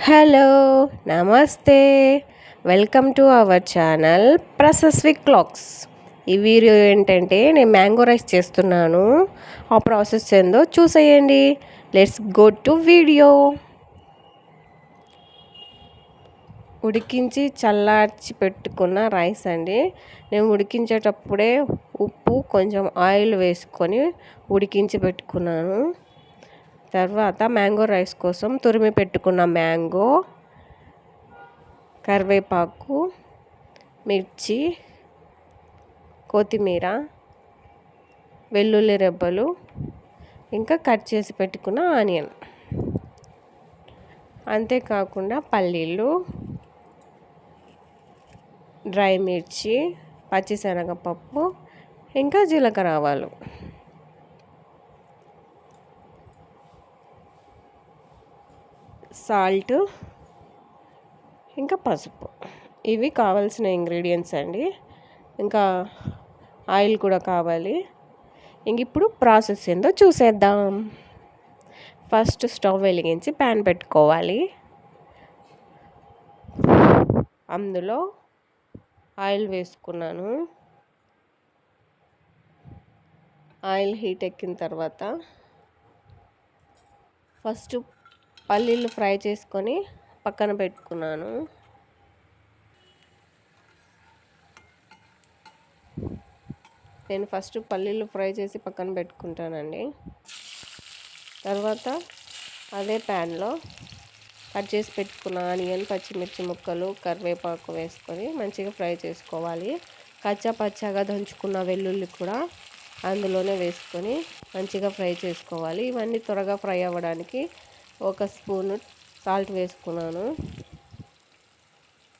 Hello నమస్తే welcome to our channel ప్రసస్విక్ క్లాక్స్. ఈ వీడియో ఏంటంటే నేను మ్యాంగో రైస్ చేస్తున్నాను. ఆ ప్రాసెస్ ఏందో చూసేయండి. Let's go to video. ఉడికించి చల్లార్చి పెట్టుకున్న రైస్ అండి. నేను ఉడికించేటప్పుడే ఉప్పు కొంచెం ఆయిల్ వేసుకొని ఉడికించి పెట్టుకున్నాను. తర్వాత మ్యాంగో రైస్ కోసం తురిమి పెట్టుకున్న మ్యాంగో, కరివేపాకు, మిర్చి, కొత్తిమీర, వెల్లుల్లి రెబ్బలు, ఇంకా కట్ చేసి పెట్టుకున్న ఆనియన్, అంతేకాకుండా పల్లీలు, డ్రై మిర్చి, పచ్చిశనగపప్పు, ఇంకా జీలకర్ర ఆవాలు, సాల్ట్, ఇంకా పసుపు. ఇవి కావాల్సిన ఇంగ్రీడియంట్స్ అండి. ఇంకా ఆయిల్ కూడా కావాలి. ఇంక ఇప్పుడు ప్రాసెస్ ఏందో చూసేద్దాం. ఫస్ట్ స్టవ్ వెలిగించి ప్యాన్ పెట్టుకోవాలి. అందులో ఆయిల్ వేసుకున్నాను. ఆయిల్ హీట్ ఎక్కిన తర్వాత ఫస్ట్ పల్లీలు ఫ్రై చేసుకొని పక్కన పెట్టుకున్నాను. నేను ఫస్ట్ పల్లీలు ఫ్రై చేసి పక్కన పెట్టుకుంటానండి. తర్వాత అదే ప్యాన్లో కట్ చేసి పెట్టుకున్న ఆనియన్, పచ్చిమిర్చి ముక్కలు, కరివేపాకు వేసుకొని మంచిగా ఫ్రై చేసుకోవాలి. కచ్చా పచ్చాగా దంచుకున్న వెల్లుల్లి కూడా అందులోనే వేసుకొని మంచిగా ఫ్రై చేసుకోవాలి. ఇవన్నీ త్వరగా ఫ్రై అవ్వడానికి 1 స్పూను సాల్ట్ వేసుకున్నాను.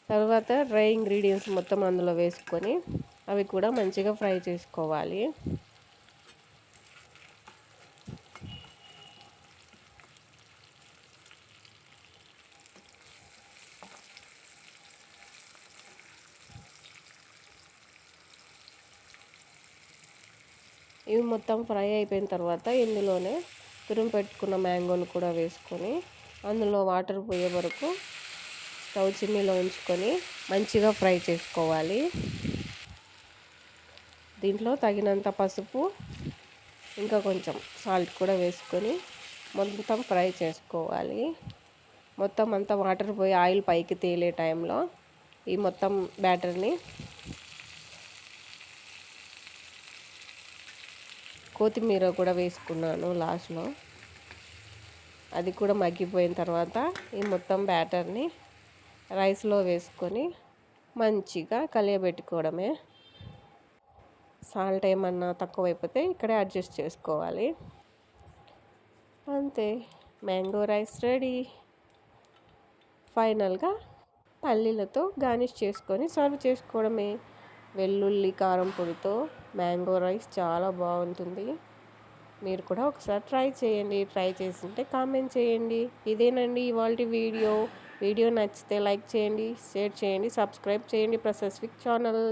తర్వాత డ్రై ఇంగ్రీడియంట్స్ మొత్తం అందులో వేసుకొని అవి కూడా మంచిగా ఫ్రై చేసుకోవాలి. ఇవి మొత్తం ఫ్రై అయిపోయిన తర్వాత ఇందులోనే తురిమి పెట్టుకున్న మ్యాంగోని కూడా వేసుకొని అందులో వాటర్ పోయే వరకు స్టవ్ చిమ్నీలో ఉంచుకొని మంచిగా ఫ్రై చేసుకోవాలి. దీంట్లో తగినంత పసుపు, ఇంకా కొంచెం సాల్ట్ కూడా వేసుకొని మొత్తం ఫ్రై చేసుకోవాలి. మొత్తం అంతా వాటర్ పోయి ఆయిల్ పైకి తేలే టైంలో ఈ మొత్తం బ్యాటర్ని కొత్తిమీర కూడా వేసుకున్నాను లాస్ట్లో. అది కూడా మగ్గిపోయిన తర్వాత ఈ మొత్తం బ్యాటర్ని రైస్లో వేసుకొని మంచిగా కలియబెట్టుకోవడమే. సాల్ట్ ఏమన్నా తక్కువైపోతే ఇక్కడే అడ్జస్ట్ చేసుకోవాలి. అంతే, మ్యాంగో రైస్ రెడీ. ఫైనల్గా పల్లీలతో గార్నిష్ చేసుకొని సర్వ్ చేసుకోవడమే. వెల్లుల్లి కారం పొడితో మ్యాంగో రైస్ చాలా బాగుంటుంది. మీరు కూడా ఒకసారి ట్రై చేయండి. ట్రై చేసింటే కామెంట్ చేయండి. ఇదేనండి ఇవాల్టి వీడియో. వీడియో నచ్చితే లైక్ చేయండి, షేర్ చేయండి, సబ్స్క్రైబ్ చేయండి ప్రసస్విక్ ఛానల్.